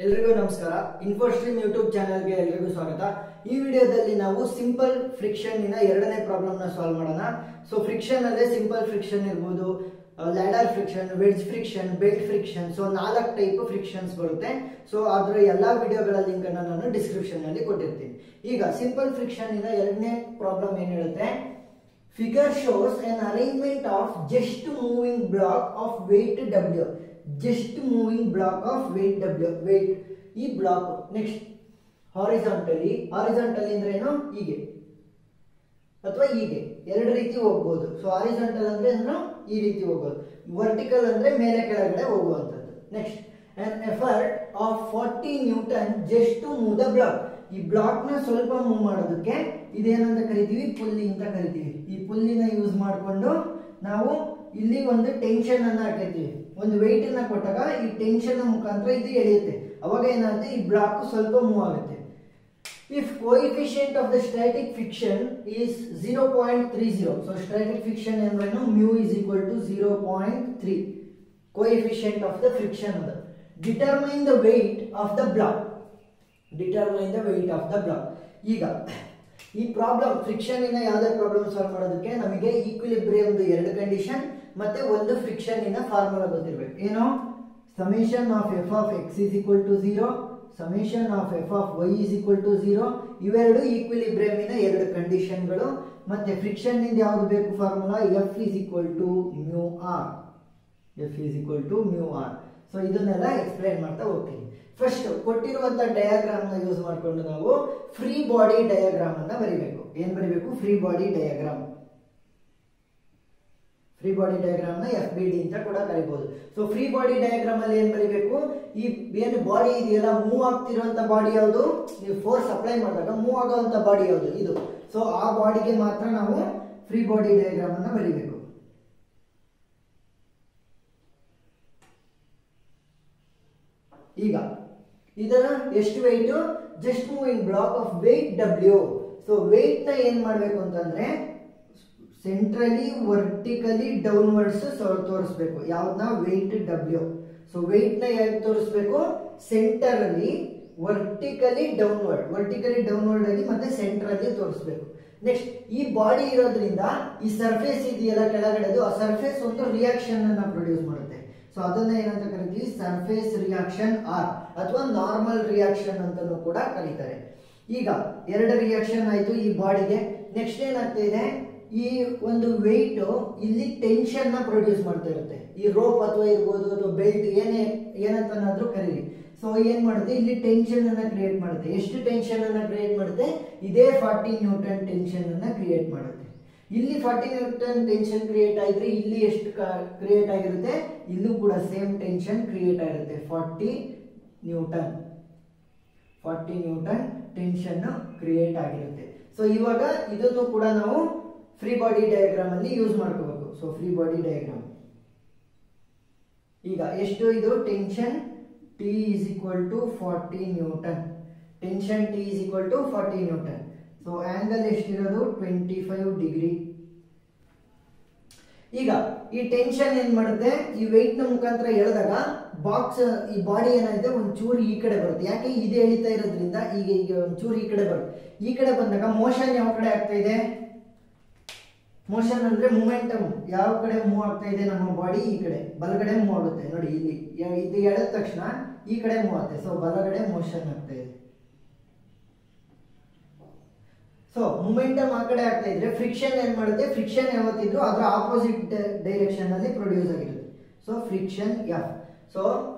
ಎಲ್ರಿಗೂ ನಮಸ್ಕಾರ. ಇನ್ಫೋಸ್ಟ್ರೀಮ್ ಯೂಟ್ಯೂಬ್ ಚಾನೆಲ್ಗೆ ಎಲ್ರಿಗೂ ಸ್ವಾಗತ. ಈ ವಿಡಿಯೋದಲ್ಲಿ ನಾವು ಸಿಂಪಲ್ ಫ್ರಿಕ್ಷನ್ ಇನ ಎರಡನೇ ಪ್ರಾಬ್ಲಮ್ ನ ಸಾಲ್ವ್ ಮಾಡೋಣ. ಸೊ ಫ್ರಿಕ್ಷನ್ ಅಲ್ಲೇ ಸಿಂಪಲ್ ಫ್ರಿಕ್ಷನ್ ಇರಬಹುದು, ladder friction, wedge friction, belt friction. So 4 type frictions ಬರುತ್ತೆ. ಸೊ ಅದರ ಎಲ್ಲಾ ವಿಡಿಯೋಗಳ ಲಿಂಕ್ ಅನ್ನು ನಾನು ಡಿಸ್ಕ್ರಿಪ್ಷನ್ ನಲ್ಲಿ ಕೊಟ್ಟಿರ್ತೀನಿ. ಈಗ ಸಿಂಪಲ್ ಫ್ರಿಕ್ಷನ್ ಇನ ಎರಡನೇ ಪ್ರಾಬ್ಲಮ್ ಏನ್ ಹೇಳುತ್ತೆ, figure shows an arrangement of just moving block of weight W. Just moving block of weight W. Weight ಈ ಬ್ಲಾಕ್ ನೆಕ್ಸ್ಟ್ ಹಾರಿಜಾಂಟಲಿ ಅಂದ್ರೆ ಏನು, ಹೀಗೆ ಅಥವಾ ಹೀಗೆ ಎರಡು ರೀತಿ ಹೋಗ್ಬೋದು. ಸೊ ಹಾರಿಜಾಂಟಲ್ ಅಂದ್ರೆ ಈ ರೀತಿ ಹೋಗೋದು, ವರ್ಟಿಕಲ್ ಅಂದ್ರೆ ಮೇಲೆ ಕೆಳಗಡೆ ಹೋಗುವಂತದ್ದು. Next an effort of 40 newton just to move the block. ಈ ಬ್ಲಾಕ್ ನ ಸ್ವಲ್ಪ ಮೂವ್ ಮಾಡೋದಕ್ಕೆ ಇದೇನಂತ ಕರಿತೀವಿ, ಪುಲ್ಲಿ ಅಂತ ಕರಿತೀವಿ. ಈ ಪುಲ್ಲಿನ ಯೂಸ್ ಮಾಡಿಕೊಂಡು ನಾವು ಇಲ್ಲಿ ಒಂದು ಟೆನ್ಷನ್ ಅನ್ನ ಹಾಕಿರ್ತೀವಿ. ಒಂದು ವೆಯ್ಟ್ ಅನ್ನ ಕೊಟ್ಟಾಗ ಈ ಟೆನ್ಷನ್ ಮುಖಾಂತರ ಇದು ಎಳೆಯುತ್ತೆ. ಅವಾಗ ಏನಾಗುತ್ತೆ, ಈ ಬ್ಲಾಕ್ ಸ್ವಲ್ಪ ಮೂವ್ ಆಗುತ್ತೆ. If coefficient of the static friction is 0.30. So static friction ಅಂದ್ರೇನು, mu is equal to 0.3 coefficient of the friction. ಅದು determine the weight of the block. Determine the weight of the block. ಈಗ ಈ problem friction ಇನ ಯಾವುದೇ problem solve ಮಾಡೋದಕ್ಕೆ ನಮಗೆ equilibrium ಎರಡು condition ಮತ್ತೆ ಒಂದು ಫ್ರಿಕ್ಷನ್ ಇನ ಫಾರ್ಮುಲಾ ಗೊತ್ತಿರಬೇಕು. ಏನು, summation of F of X is equal to 0, summation of F of Y is equal to 0. ಇವೆರಡು ಈಕ್ವಿಲಿಬ್ರಿಯಂ ಇನ ಎರಡು ಕಂಡೀಷನ್ಗಳು. ಮತ್ತೆ ಫ್ರಿಕ್ಷನ್ ಇಂದ ಯಾವುದು ಬೇಕು formula, F is equal to mu R. F is equal to mu R. So ಇದನ್ನೆಲ್ಲ explain ಮಾಡ್ತಾ ಹೋಗ್ತೀನಿ. ಫಸ್ಟ್ ಕೊಟ್ಟಿರುವಂತ ಡಯಾಗ್ರಾಮ್ ನ ಯೂಸ್ ಮಾಡಿಕೊಂಡು ನಾವು ಫ್ರೀ ಬಾಡಿ ಡಯಾಗ್ರಾಮ್ ಅನ್ನ ಬರೀಬೇಕು. ಏನ್ ಬರೀಬೇಕು, free body diagram. Free body diagram ನ FBD ಅಂತ ಕೂಡ ಕರೀಬಹುದು. ಸೊ ಫ್ರೀ ಬಾಡಿ ಡಯಾಗ್ರಾಮ್ ಅಲ್ಲಿ ಏನ್ ಬರೀಬೇಕು, ಈ ಏನು ಬಾಡಿ ಇದೆಯಲ್ಲ, ಮೂವ್ ಆಗ್ತಿರುವಂತ ಬಾಡಿ ಯಾವುದು, ನೀವು ಫೋರ್ಸ್ ಅಪ್ಲೈ ಮಾಡಿದಾಗ ಮೂವ್ ಆಗುವಂತ ಬಾಡಿ ಯಾವುದು, ಇದು. ಸೊ ಆ ಬಾಡಿಗೆ ಮಾತ್ರ ನಾವು ಫ್ರೀ ಬಾಡಿ ಡಯಾಗ್ರಾಮ್ ಅನ್ನ ಬರೀಬೇಕು. ಈಗ ಇದರ ಎಷ್ಟು weight, just moving block of weight W. So weight ನ ಏನ್ ಮಾಡ್ಬೇಕು ಅಂತಂದ್ರೆ ಸೆಂಟ್ರಲಿ ವರ್ಟಿಕಲಿ ಡೌನ್ವರ್ಡ್ಸ್ ತೋರಿಸ್ಬೇಕು. ಯಾವ್ದನ್ನ, ವೇಟ್ W. ಸೊ ವೇಟ್ ನ ಯಾಕೆ ತೋರಿಸ್ಬೇಕು, ಸೆಂಟರ್ ಅಲ್ಲಿ ವರ್ಟಿಕಲಿ ಡೌನ್ವರ್ಡ್ ಅಲ್ಲಿ ಮತ್ತೆ ಸೆಂಟರ್ ಅಲ್ಲಿ ತೋರಿಸ್ಬೇಕು. ನೆಕ್ಸ್ಟ್ ಈ ಬಾಡಿ ಇರೋದ್ರಿಂದ ಈ ಸರ್ಫೇಸ್ ಇದೆಯಲ್ಲ ಕೆಳಗಡೆದು, ಆ ಸರ್ಫೇಸ್ ಒಂದು ರಿಯಾಕ್ಷನ್ ಅನ್ನ ಪ್ರೊಡ್ಯೂಸ್ ಮಾಡುತ್ತೆ. ಸೊ ಅದನ್ನ ಏನಂತ ಕರಿತೀವಿ, ಸರ್ಫೇಸ್ ರಿಯಾಕ್ಷನ್ ಆರ್ ಅಥವಾ ನಾರ್ಮಲ್ ರಿಯಾಕ್ಷನ್ ಅಂತಾನೂ ಕೂಡ ಕರೀತಾರೆ. ಈಗ ಎರಡು ರಿಯಾಕ್ಷನ್ ಆಯ್ತು ಈ ಬಾಡಿಗೆ. ನೆಕ್ಸ್ಟ್ ಏನಾಗ್ತಾ ಇದೆ, ಈ ಒಂದು ವೆಯ್ಟ್ ಇಲ್ಲಿ ಟೆನ್ಷನ್ ನ ಪ್ರೊಡ್ಯೂಸ್ ಮಾಡ್ತಾ ಇರುತ್ತೆ. ಈ ರೋಪ್ ಅಥವಾ ಇರ್ಬೋದು ಅಥವಾ ಬೆಲ್ಟ್ ಏನಂತನಾದ್ರೂ ಕರೀರಿ. ಸೊ ಏನ್ ಮಾಡುತ್ತೆ, ಇಲ್ಲಿ ಟೆನ್ಷನ್ ಅನ್ನ ಕ್ರಿಯೇಟ್ ಮಾಡುತ್ತೆ. ಎಷ್ಟು ಟೆನ್ಷನ್ ಅನ್ನ ಕ್ರಿಯೇಟ್ ಮಾಡುತ್ತೆ, ಇದೇ 40 ನ್ಯೂಟನ್ ಟೆನ್ಷನ್ ಅನ್ನ ಕ್ರಿಯೇಟ್ ಮಾಡುತ್ತೆ. ಇಲ್ಲಿ 40 ನ್ಯೂಟನ್ ಟೆನ್ಷನ್ ಕ್ರಿಯೇಟ್ ಆಗಿದ್ರೆ ಇಲ್ಲಿ ಎಷ್ಟು ಕ್ರಿಯೇಟ್ ಆಗಿರುತ್ತೆ, ಇಲ್ಲೂ ಕೂಡ ಸೇಮ್ ಟೆನ್ಷನ್ ಕ್ರಿಯೇಟ್ ಆಗಿರುತ್ತೆ. 40 ನ್ಯೂಟನ್ ಟೆನ್ಷನ್ ಕ್ರಿಯೇಟ್ ಆಗಿರುತ್ತೆ. ಸೊ ಇವಾಗ ಇದನ್ನು ಕೂಡ ನಾವು ಫ್ರೀ ಬಾಡಿ ಡಯಾಗ್ರಾಮ್ ಅಲ್ಲಿ ಯೂಸ್ ಮಾಡ್ಕೋಬೇಕು. ಸೊ ಫ್ರೀ ಬಾಡಿ ಡಯಾಗ್ರಾಮ್ ಈಗ ಎಷ್ಟು, ಇದು tension T is equal to 40 newton. Tension T is equal to 40 newton. So angle ಎಷ್ಟಿರೋದು, 25 ಡಿಗ್ರಿ. ಈಗ ಈ ಟೆನ್ಷನ್ ಏನ್ ಮಾಡುತ್ತೆ, ಈ ವೆಯ್ಟ್ ನ ಮುಖಾಂತರ ಎಳೆದಾಗ ಬಾಕ್ಸ್ ಈ ಬಾಡಿ ಏನಾಗಿದೆ ಒಂಚೂರು ಈ ಕಡೆ ಬರುತ್ತೆ. ಯಾಕೆ, ಇದು ಎಳಿತಾ ಇರೋದ್ರಿಂದ ಈಗ ಒಂಚೂರು ಈ ಕಡೆ ಬರುತ್ತೆ. ಈ ಕಡೆ ಬಂದಾಗ ಮೋಷನ್ ಯಾವ ಕಡೆ ಆಗ್ತಾ ಇದೆ, ಮೋಷನ್ ಅಂದ್ರೆ ಮೂಮೆಂಟಮ್ ಯಾವ ಕಡೆ ಮೂವ್ ಆಗ್ತಾ ಇದೆ, ನಮ್ಮ ಬಾಡಿ ಈ ಕಡೆ ಬಲಗಡೆ ಮೂವ್ ಆಗುತ್ತೆ. ನೋಡಿ ಇಲ್ಲಿ ಇದು ಎಳೆದ ತಕ್ಷಣ ಈ ಕಡೆ ಮೂವ್ ಆಗುತ್ತೆ. ಸೊ ಬಲಗಡೆ ಮೋಷನ್ ಆಗ್ತಾ ಇದೆ. ಸೊ ಮೂಮೆಂಟಮ್ ಆ ಕಡೆ ಆಗ್ತಾ ಇದ್ರೆ ಫ್ರಿಕ್ಷನ್ ಏನ್ ಮಾಡುತ್ತೆ, ಫ್ರಿಕ್ಷನ್ ಯಾವತ್ತಿದ್ರು ಅದರ ಆಪೋಸಿಟ್ ಡೈರೆಕ್ಷನ್ ಅಲ್ಲಿ ಪ್ರೊಡ್ಯೂಸ್ ಆಗಿರುತ್ತೆ. So friction F. So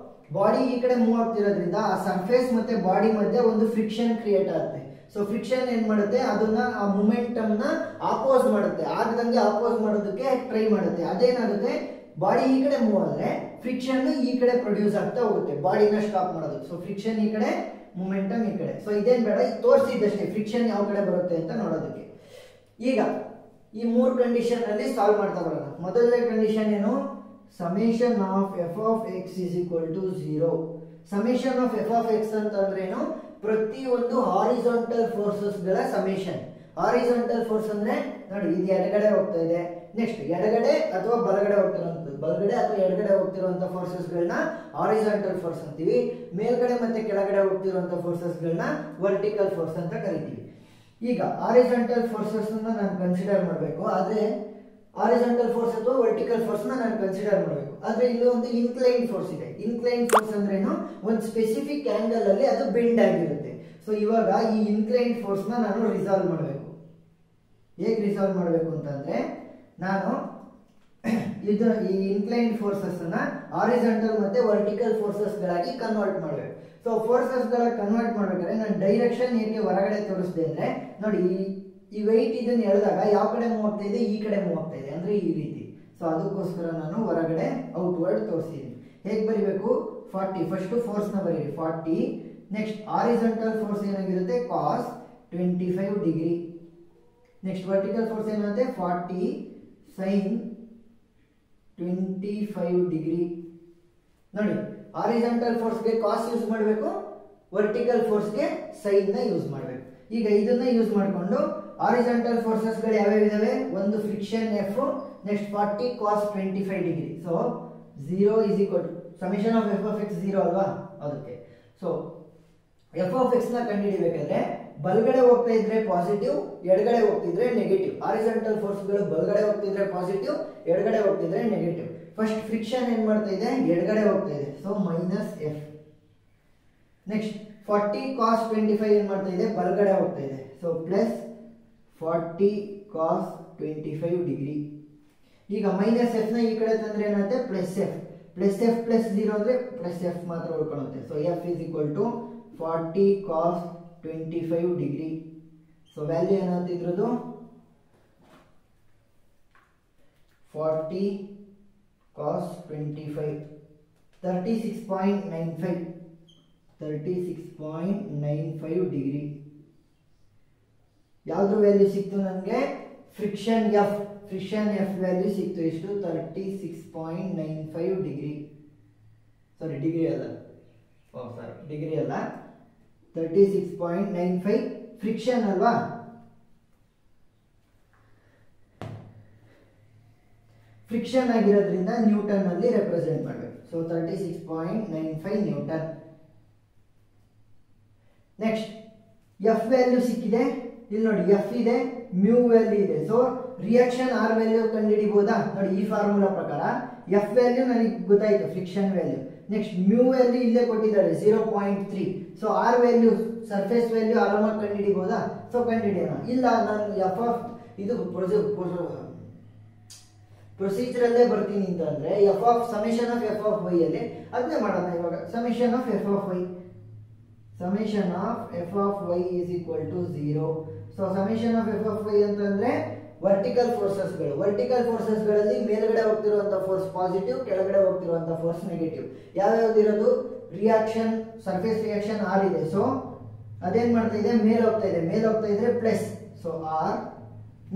body ಈ ಕಡೆ ಮೂವ್ ಆಗ್ತಿರೋದ್ರಿಂದ ಆ ಸರ್ಫೇಸ್ ಮತ್ತೆ ಬಾಡಿ ಮಧ್ಯೆ ಒಂದು ಫ್ರಿಕ್ಷನ್ ಕ್ರಿಯೇಟ್ ಆಗುತ್ತೆ. ಸೊ ಫ್ರಿಕ್ಷನ್ ಏನ್ ಮಾಡುತ್ತೆ, ಅದನ್ನ ಆ ಮೂಮೆಂಟಮ್ ನ ಆಪೋಸ್ ಮಾಡುತ್ತೆ, ಆಗದಂಗೆ ಆಪೋಸ್ ಮಾಡೋದಕ್ಕೆ ಟ್ರೈ ಮಾಡುತ್ತೆ. ಅದೇನಾಗುತ್ತೆ, ಬಾಡಿ ಈ ಕಡೆ ಮೂವ್ ಆದ್ರೆ ಫ್ರಿಕ್ಷನ್ ಈ ಕಡೆ ಪ್ರೊಡ್ಯೂಸ್ ಆಗ್ತಾ ಹೋಗುತ್ತೆ ಬಾಡಿನ ಸ್ಟಾಪ್ ಮಾಡೋದಕ್ಕೆ. ಸೊ ಫ್ರಿಕ್ಷನ್ ಈ ಕಡೆ, ಮೂಮೆಂಟಮ್ ಈ ಕಡೆ. ಸೊ ಇದೇನ್ ಬೇಡ, ತೋರಿಸಿದ್ದಷ್ಟೇ ಫ್ರಿಕ್ಷನ್ ಯಾವ ಕಡೆ ಬರುತ್ತೆ ಅಂತ ನೋಡೋದಕ್ಕೆ. ಈಗ ಈ 3 ಕಂಡೀಷನ್ ಅಲ್ಲಿ ಸಾಲ್ವ್ ಮಾಡ್ತಾ ಬರೋಣ. ಮೊದಲನೇ ಕಂಡೀಷನ್ ಏನು, summation of F of X is equal to 0. Summation of F of X ಅಂತಂದ್ರೆ ಏನು, ಪ್ರತಿಯೊಂದು ಹಾರಿಜಾಂಟಲ್ ಫೋರ್ಸಸ್ ಗಳ ಸಮೇಷನ್. ಹಾರಿಜಾಂಟಲ್ ಫೋರ್ಸ್ ಅಂದ್ರೆ ನೋಡಿ, ಇದು ಎಡಗಡೆ ಹೋಗ್ತಾ ಇದೆ, ನೆಕ್ಸ್ಟ್ ಎಡಗಡೆ ಅಥವಾ ಬಲಗಡೆ ಹೋಗ್ತಿರುವಂಥದ್ದು, ಬಲಗಡೆ ಅಥವಾ ಎಡಗಡೆ ಹೋಗ್ತಿರುವಂತ ಫೋರ್ಸಸ್ಗಳನ್ನ ಹಾರಿಜಾಂಟಲ್ ಫೋರ್ಸ್ ಅಂತೀವಿ. ಮೇಲ್ಗಡೆ ಮತ್ತೆ ಕೆಳಗಡೆ ಹೋಗ್ತಿರುವಂತ ಫೋರ್ಸಸ್ಗಳನ್ನ ವರ್ಟಿಕಲ್ ಫೋರ್ಸ್ ಅಂತ ಕರಿತೀವಿ. ಈಗ ಹಾರಿಜಾಂಟಲ್ ಫೋರ್ಸಸ್ ನಾನು ಕನ್ಸಿಡರ್ ಮಾಡಬೇಕು, ಆದ್ರೆ ಹಾರಿಜಾಂಟಲ್ ಫೋರ್ಸ್ ಅಥವಾ ವರ್ಟಿಕಲ್ ಫೋರ್ಸ್ ನಾನು ಕನ್ಸಿಡರ್ ಮಾಡಬೇಕು. ಆದ್ರೆ ಇಲ್ಲಿ ಒಂದು ಇನ್ಕ್ಲೈನ್ ಫೋರ್ಸ್ ಇದೆ. ಇನ್ಕ್ಲೈನ್ ಫೋರ್ಸ್ ಅಂದ್ರೇನು, ಒಂದು ಸ್ಪೆಸಿಫಿಕ್ ಆಂಗಲ್ ಅಲ್ಲಿ ಅದು ಬೆಂಡ್ ಆಗಿರುತ್ತೆ. ಸೊ ಇವಾಗ ಈ ಇನ್ಕ್ಲೈನ್ ಫೋರ್ಸ್ ನಾನು ರಿಸಾಲ್ವ್ ಮಾಡಬೇಕು. ಹೇಗೆ ರಿಸಾಲ್ವ್ ಮಾಡಬೇಕು ಅಂತಂದ್ರೆ, ನಾನು ಇದು ಈ ಇನ್ಕ್ಲೈನ್ ಫೋರ್ಸಸ್ ಅನ್ನ ಹಾರಿಜಾಂಟಲ್ ಮತ್ತೆ ವರ್ಟಿಕಲ್ ಫೋರ್ಸಸ್ ಗಳಾಗಿ ಕನ್ವರ್ಟ್ ಮಾಡಬೇಕು. ಸೊ ಫೋರ್ಸಸ್ ಗಳ ಕನ್ವರ್ಟ್ ಮಾಡ್ಬೇಕಾದ್ರೆ ನಾನು ಡೈರೆಕ್ಷನ್ ಏಕೆ ಹೊರಗಡೆ ತೋರಿಸಿದೆ ಅಂದ್ರೆ, ನೋಡಿ ಈ ವೆಯ್ಟ್ ಇದನ್ನ ಎಳೆದಾಗ ಯಾವ ಕಡೆ ಮೂವ್ ಆಗ್ತಾ ಇದೆ, ಈ ಕಡೆ ಮೂವ್ ಆಗ್ತಾ ಇದೆ, ಅಂದ್ರೆ ಈ ರೀತಿ. ಸೊ ಅದಕ್ಕೋಸ್ಕರ ನಾನು ಹೊರಗಡೆ ಔಟ್ವರ್ಡ್ ತೋರಿಸಿದ್ದೀನಿ. ಹೇಗೆ ಬರಿಬೇಕು, 40 ಫಸ್ಟ್ ಫೋರ್ಸ್ ನ ಬರೀರಿ 40. ನೆಕ್ಸ್ಟ್ ಹಾರಿಜಾಂಟಲ್ ಫೋರ್ಸ್ ಏನಾಗಿರುತ್ತೆ, ಕಾಸ್ 25 ಡಿಗ್ರಿ. ನೆಕ್ಸ್ಟ್ ವರ್ಟಿಕಲ್ ಫೋರ್ಸ್ ಏನಾಗುತ್ತೆ, 40 ಸೈನ್ 25 ಡಿಗ್ರಿ. ನೋಡಿ ಹಾರಿಜಾಂಟಲ್ ಫೋರ್ಸ್ಗೆ ಕಾಸ್ ಯೂಸ್ ಮಾಡಬೇಕು, ವರ್ಟಿಕಲ್ ಫೋರ್ಸ್ಗೆ ಸೈನ್ ನ ಯೂಸ್ ಮಾಡಬೇಕು. ಈಗ ಇದನ್ನ ಯೂಸ್ ಮಾಡಿಕೊಂಡು ಹಾರಿಜಾಂಟಲ್ ಫೋರ್ಸಸ್ ಗಳು ಯಾವ್ಯಾವ ಇದಾವೆ, ಒಂದು friction F, next 40 cos 25 degree. So 0 is equal to summation of F of X 0 ಅಲ್ವಾ, ಅದಕ್ಕೆ. ಸೊ ಎಫ್ ಆಫ್ ಎಕ್ಸ್ ನ ಕಂಡುಹಿಡಿಬೇಕಾದ್ರೆ ಬಲಗಡೆ ಹೋಗ್ತಾ ಇದ್ರೆ ಪಾಸಿಟಿವ್, ಎಡಗಡೆ ಹೋಗ್ತಿದ್ರೆ ನೆಗೆಟಿವ್. ಹಾರಿಜಾಂಟಲ್ ಫೋರ್ಸ್ ಗಳು ಬಲಗಡೆ ಹೋಗ್ತಿದ್ರೆ ಪಾಸಿಟಿವ್, ಎಡಗಡೆ ಹೋಗ್ತಿದ್ರೆ ನೆಗೆಟಿವ್. ಫಸ್ಟ್ ಫ್ರಿಕ್ಷನ್ ಏನ್ ಮಾಡ್ತಾ ಇದೆ, ಎಡಗಡೆ ಹೋಗ್ತಾ ಇದೆ, so minus F. Next 40 cos 25 ಏನ್ ಮಾಡ್ತಾ ಇದೆ, ಬಲಗಡೆ ಹೋಗ್ತಾ ಇದೆ, ಸೊ ಪ್ಲಸ್ 40 ಕಾಸ್ 25 ಡಿಗ್ರಿ. ಈಗ ಮೈನಸ್ ಎಫ್ ನ ಈ ಕಡೆ ತಂದ್ರೆ ಏನಾಗುತ್ತೆ, plus F. Plus F plus 0 ಅಂದ್ರೆ ಪ್ಲಸ್ ಎಫ್ ಮಾತ್ರ ಉಳ್ಕೊಳ್ಳುತ್ತೆ. So F is equal to 40 cos 25 degree. So value ಏನಾಗುತ್ತೆ ಇದ್ರದ್ದು, 40 ಕಾಸ್ 25 36.95 ಡಿಗ್ರಿ. ಯಾವ್ದ್ರ ವ್ಯಾಲ್ಯೂ ಸಿಕ್ತು ನನಗೆ, ಫ್ರಿಕ್ಷನ್ ಎಫ್ ವ್ಯಾಲ್ಯೂ ಸಿಕ್ತು. ಎಷ್ಟು, 36.95 ಡಿಗ್ರಿ. ಸಾರಿ ಡಿಗ್ರಿ ಅಲ್ಲ, ಡಿಗ್ರಿ ಅಲ್ಲ, 36.95 ಫ್ರಿಕ್ಷನ್ ಅಲ್ವಾ. ಫ್ರಿಕ್ಷನ್ ಆಗಿರೋದ್ರಿಂದ ನ್ಯೂಟನ್ ಅಲ್ಲಿ ರೆಪ್ರೆಸೆಂಟ್ ಮಾಡಬೇಕು. So 36.95 newton. Next F value ಸಿಕ್ಕಿದೆ, ಇಲ್ಲಿ ನೋಡಿ ಎಫ್ ಇದೆ, ಮ್ಯೂ ವ್ಯಾಲ್ಯೂ ಇದೆ. ಸೊ ರಿಯಾಕ್ಷನ್ ಆರ್ ವ್ಯಾಲ್ಯೂ ಕಂಡುಹಿಡಿಬಹುದಾ, ನೋಡಿ ಈ ಫಾರ್ಮುಲಾ ಪ್ರಕಾರ ಎಫ್ ವ್ಯಾಲ್ಯೂ ನನಗೆ ಗೊತ್ತಾಯ್ತು, friction value. Next mu value ಇಲ್ಲೇ ಕೊಟ್ಟಿದ್ದಾರೆ 0.3. So R value surface value ಆರಾಮಾಗಿ ಕಂಡುಹಿಡಿಬಹುದಾ, ಸೊ ಕಂಡುಹಿಡಿಯೋಣ. ಇಲ್ಲ ನಾನು ಎಫ್ ಆಫ್ ಇದು ಪ್ರೊಸೀಜರ್ ಅಲ್ಲೇ ಬರ್ತೀನಿ ಅಂತ ಅಂದ್ರೆ F of summation of F of Y ಅಲ್ಲಿ ಅದನ್ನೇ ಮಾಡೋಣ. ಇವಾಗ summation of F of Y, summation of F of Y is equal to 0. So summation of F of Y ಅಂತಂದ್ರೆ ವರ್ಟಿಕಲ್ ಫೋರ್ಸಸ್ಗಳು. ವರ್ಟಿಕಲ್ ಫೋರ್ಸಸ್ಗಳಲ್ಲಿ ಮೇಲ್ಗಡೆ ಹೋಗ್ತಿರುವಂತ ಫೋರ್ಸ್ ಪಾಸಿಟಿವ್, ಕೆಳಗಡೆ ಹೋಗ್ತಿರುವಂತ ಫೋರ್ಸ್ ನೆಗೆಟಿವ್. ಯಾವ್ಯಾವ್ದಿರೋದು, ರಿಯಾಕ್ಷನ್ ಸರ್ಫೇಸ್ ರಿಯಾಕ್ಷನ್ ಆರ್ ಇದೆ. ಸೊ ಅದೇನ್ ಮಾಡ್ತಾ ಇದೆ, ಮೇಲ್ ಹೋಗ್ತಾ ಇದೆ, ಮೇಲ್ ಹೋಗ್ತಾ ಇದ್ರೆ plus, so R.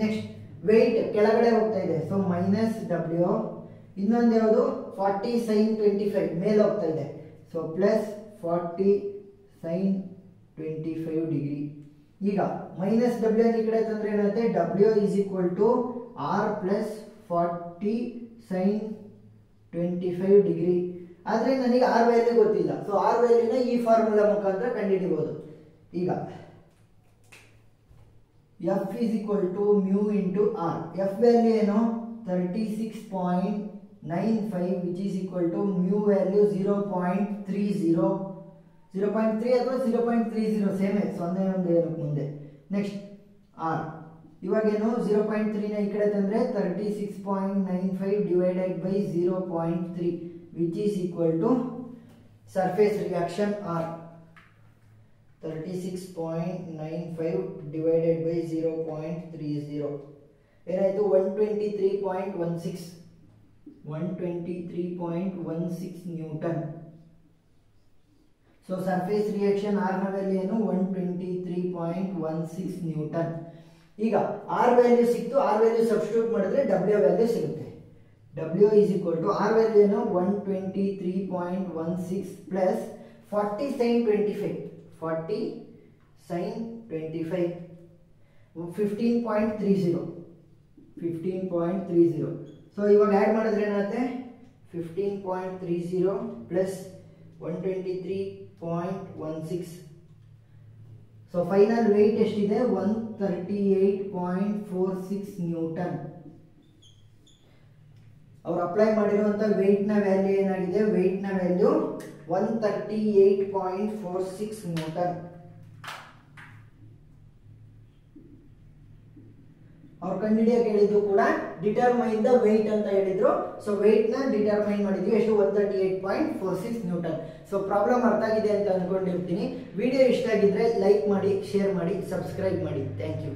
Next weight ಕೆಳಗಡೆ ಹೋಗ್ತಾ ಇದೆ, ಸೊ ಮೈನಸ್ ಡಬ್ಲ್ಯೂ. ಇನ್ನೊಂದು ಯಾವುದು, 40 ಸೈನ್ 25 ಮೇಲ್ ಹೋಗ್ತಾ ಇದೆ, ಸೊ ಪ್ಲಸ್ 40 ಸೈನ್ 25 ಡಿಗ್ರಿ. ಈಗ ಮೈನಸ್ ಡಬ್ಲ್ಯೂ ಈ ಕಡೆ ತಂದ್ರೆ ಏನಾಗುತ್ತೆ, W is equal to R plus 40 sine 25 degree. ಆದ್ರೆ ನನಗೆ ಆರ್ ವ್ಯಾಲ್ಯೂ ಗೊತ್ತಿಲ್ಲ. ಸೊ ಆರ್ ವ್ಯಾಲ್ಯೂನ ಈ ಫಾರ್ಮುಲಾ ಮುಖಾಂತರ ಕಂಡುಹಿಡಿಬಹುದು. ಈಗ F is equal to mu into R. F value ಏನು, 36.95 which is equal to mu value 0.30, 0.3 ಅಥವಾ 0.30 ಸೇಮ್, 0 ಮುಂದೆ. ನೆಕ್ಸ್ಟ್ ಆರ್ ಇವಾಗೇನು 0.3 ನ ಈ ಕಡೆ ತಂದ್ರೆ 36.95 divided by 0.3 which is equal to surface reaction R. 36.95 divided by 0.30 ಏನಾಯ್ತು, 123.16 newton. So surface reaction R ನ ವ್ಯಾಲ್ಯೂ ಏನು, 123.16 ನ್ಯೂಟನ್. ಈಗ ಆರ್ ವ್ಯಾಲ್ಯೂ ಸಿಕ್ತು, ಆರ್ ವ್ಯಾಲ್ಯೂ ಸಬ್ಸ್ಟಿಟ್ಯೂಟ್ ಮಾಡಿದ್ರೆ ಡಬ್ಲ್ಯೂ ವ್ಯಾಲ್ಯೂ ಸಿಗುತ್ತೆ. W is equal to R value ಏನು, 123.16 plus 40 sine 25, 40 sin 25 15.30 15.30. So ಇವಾಗ add ಮಾಡಿದ್ರೆ ಏನಾಗುತ್ತೆ 15.30 ಪ್ಲಸ್ 123.16. ಸೊ ಫೈನಲ್ ವೆಯ್ಟ್ ಎಷ್ಟಿದೆ 138.46 ನ್ಯೂಟನ್. ಅವ್ರು ಅಪ್ಲೈ ಮಾಡಿರುವಂಥ ವೆಯ್ಟ್ನ ವ್ಯಾಲ್ಯೂ ಏನಾಗಿದೆ, ವೆಯ್ಟ್ನ ವ್ಯಾಲ್ಯೂ 138.46 ನ್ಯೂಟನ್. ಅವ್ರು ಕಂಡುಹಿಡಿಯಕ್ಕೆ ಹೇಳಿದ್ದು ಕೂಡ ಡಿಟರ್ಮೈನ್ ದ ವೆಯ್ಟ್ ಅಂತ ಹೇಳಿದ್ರು. ಸೊ ವೆಯ್ಟ್ ನ ಡಿಟರ್ಮೈನ್ ಮಾಡಿದ್ವಿ ಎಷ್ಟು 138.46 ನ್ಯೂಟನ್. ಸೊ ಪ್ರಾಬ್ಲಮ್ ಅರ್ಥ ಆಗಿದೆ ಅಂತ ಅನ್ಕೊಂಡಿರ್ತೀನಿ. ವಿಡಿಯೋ ಇಷ್ಟ ಆಗಿದ್ರೆ ಲೈಕ್ ಮಾಡಿ, ಶೇರ್ ಮಾಡಿ, ಸಬ್ಸ್ಕ್ರೈಬ್ ಮಾಡಿ. Thank you.